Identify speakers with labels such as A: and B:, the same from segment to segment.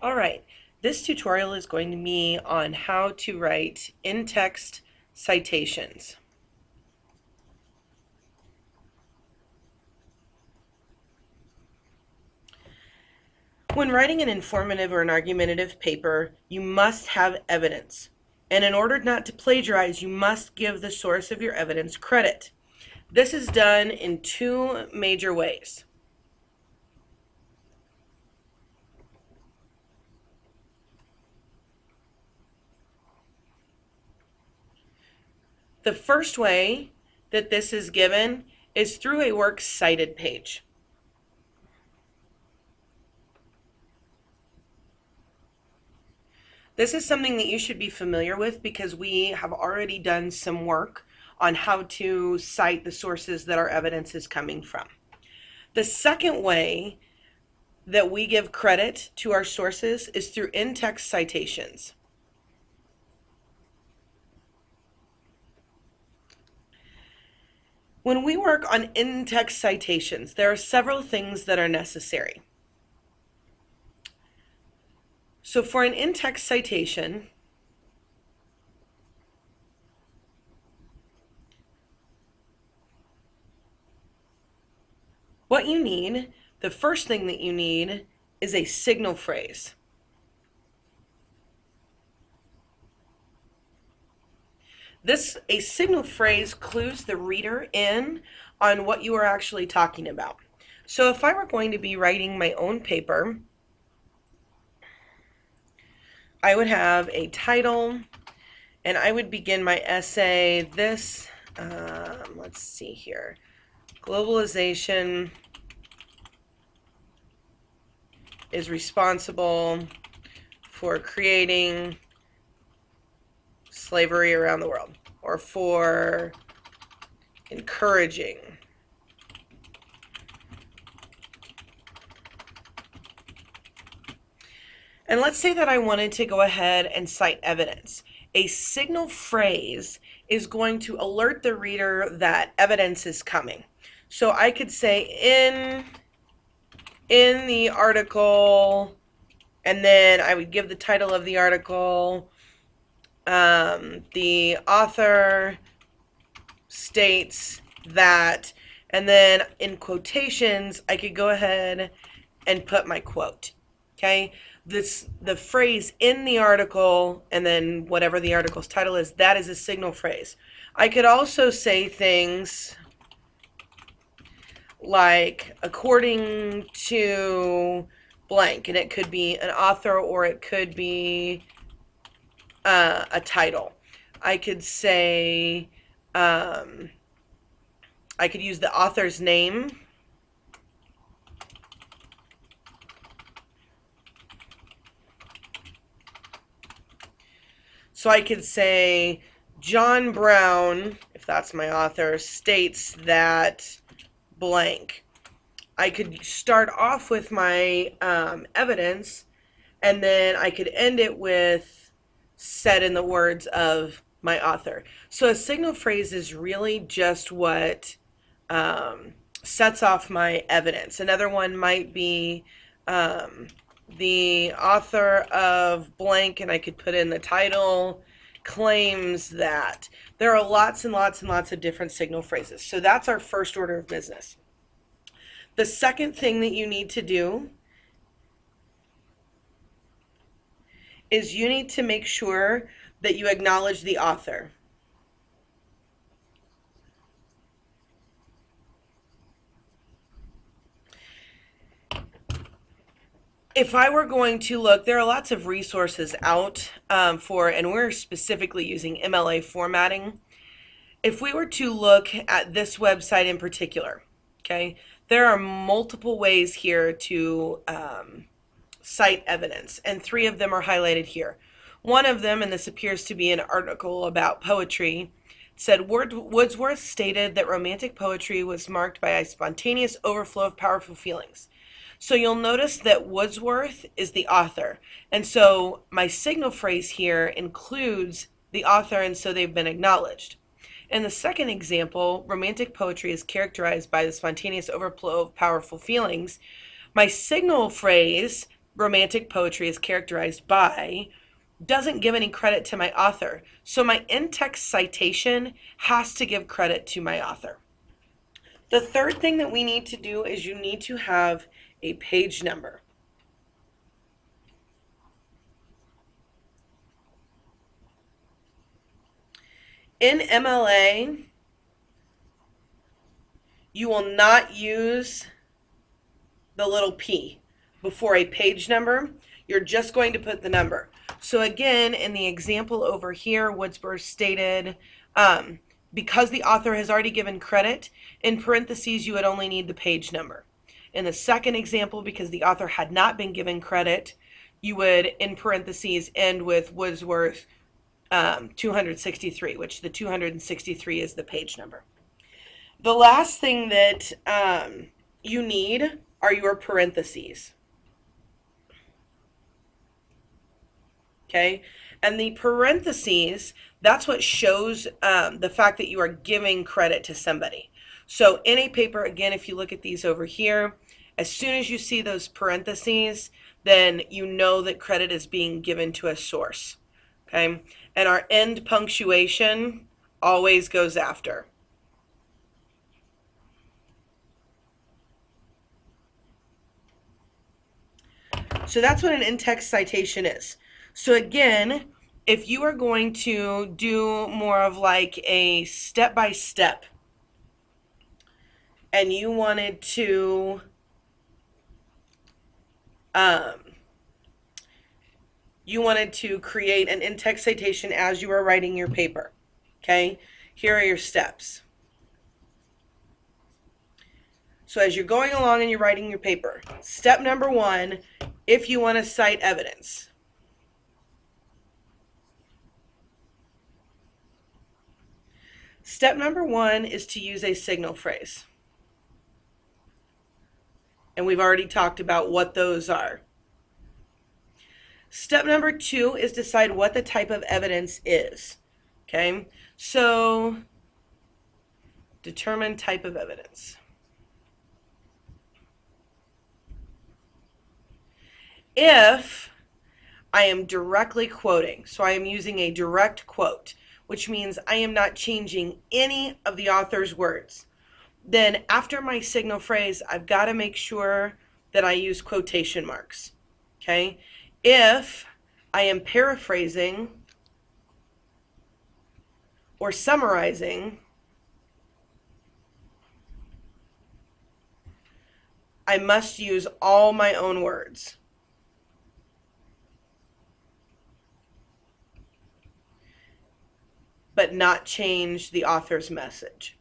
A: Alright, this tutorial is going to be on how to write in-text citations. When writing an informative or an argumentative paper, you must have evidence. And in order not to plagiarize, you must give the source of your evidence credit. This is done in two major ways. The first way that this is given is through a works cited page. This is something that you should be familiar with because we have already done some work on how to cite the sources that our evidence is coming from. The second way that we give credit to our sources is through in-text citations. When we work on in-text citations, there are several things that are necessary. So for an in-text citation, what you need, the first thing that you need, is a signal phrase. A signal phrase clues the reader in on what you are actually talking about. So if I were going to be writing my own paper, I would have a title, and I would begin my essay, let's see here, globalization is responsible for creating slavery around the world, or for encouraging And let's say that I wanted to go ahead and cite evidence. A signal phrase is going to alert the reader that evidence is coming. So I could say in the article, and then I would give the title of the article. The author states that, and then in quotations, I could go ahead and put my quote. Okay, the phrase in the article, and then whatever the article's title is, that is a signal phrase. I could also say things like according to blank, and it could be an author or it could be a title. I could say, I could use the author's name. So I could say John Brown, if that's my author, states that blank. I could start off with my evidence, and then I could end it with said in the words of my author. So a signal phrase is really just what sets off my evidence. Another one might be the author of blank, and I could put in the title, claims that. There are lots and lots and lots of different signal phrases. So that's our first order of business. The second thing that you need to do is you need to make sure that you acknowledge the author. If I were going to look, there are lots of resources out and we're specifically using MLA formatting. If we were to look at this website in particular, okay, there are multiple ways here to cite evidence, and 3 of them are highlighted here. One of them, and this appears to be an article about poetry, said Wordsworth stated that romantic poetry was marked by a spontaneous overflow of powerful feelings. So you'll notice that Wordsworth is the author, and so my signal phrase here includes the author, and so they've been acknowledged. In the second example, romantic poetry is characterized by the spontaneous overflow of powerful feelings. My signal phrase romantic poetry is characterized by doesn't give any credit to my author. So my in-text citation has to give credit to my author. The third thing that we need to do is you need to have a page number. In MLA, you will not use the little p before a page number. You're just going to put the number. So again, in the example over here, Woodsworth stated, because the author has already given credit, in parentheses you would only need the page number. In the second example, because the author had not been given credit, you would, in parentheses, end with Woodsworth 263, which the 263 is the page number. The last thing that you need are your parentheses. Okay, and the parentheses, that's what shows the fact that you are giving credit to somebody. So in a paper, again, if you look at these over here, as soon as you see those parentheses, then you know that credit is being given to a source. Okay, and our end punctuation always goes after. So that's what an in-text citation is. So again, if you are going to do more of like a step-by-step and you wanted to create an in-text citation as you are writing your paper, okay? Here are your steps. So as you're going along and you're writing your paper, step number 1, if you want to cite evidence. Step number 1 is to use a signal phrase. And we've already talked about what those are. Step number 2 is decide what the type of evidence is. Okay, so determine type of evidence. If I am directly quoting, so I am using a direct quote, which means I am not changing any of the author's words, then after my signal phrase, I've got to make sure that I use quotation marks. Okay? If I am paraphrasing or summarizing, I must use all my own words. But not change the author's message.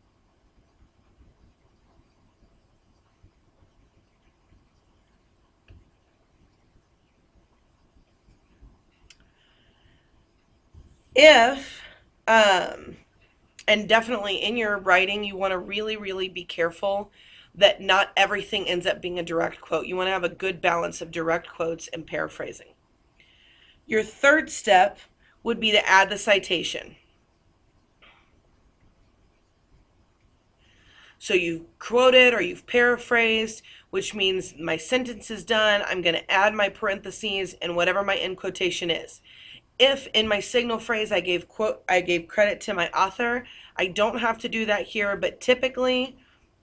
A: If, and definitely in your writing, you want to really, really be careful that not everything ends up being a direct quote. You want to have a good balance of direct quotes and paraphrasing. Your third step would be to add the citation. So you've quoted or you've paraphrased, which means my sentence is done. I'm going to add my parentheses and whatever my end quotation is. If in my signal phrase I gave credit to my author, I don't have to do that here, but typically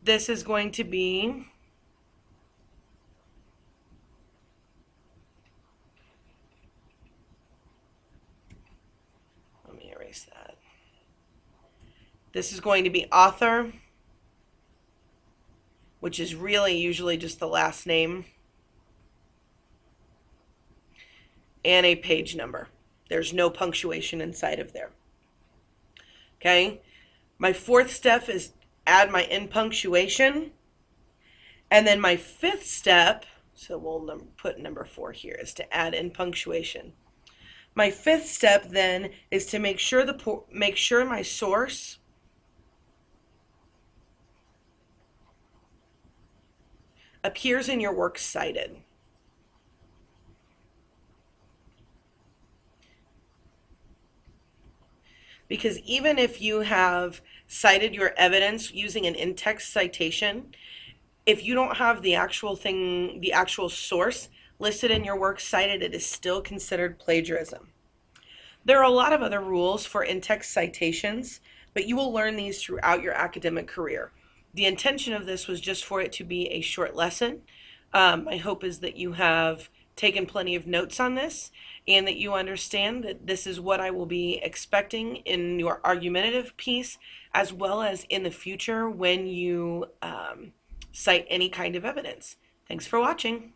A: this is going to be let me erase that. This is going to be author, which is really usually just the last name, and a page number. There's no punctuation inside of there. Okay? My fourth step is add my end punctuation. And then my fifth step, so we'll put number 4 here, is to add in punctuation. My fifth step then is to make sure my source appears in your works cited. Because even if you have cited your evidence using an in-text citation, if you don't have the actual source listed in your works cited, it is still considered plagiarism. There are a lot of other rules for in-text citations, but you will learn these throughout your academic career. The intention of this was just for it to be a short lesson. My hope is that you have taken plenty of notes on this and that you understand that this is what I will be expecting in your argumentative piece, as well as in the future when you cite any kind of evidence. Thanks for watching.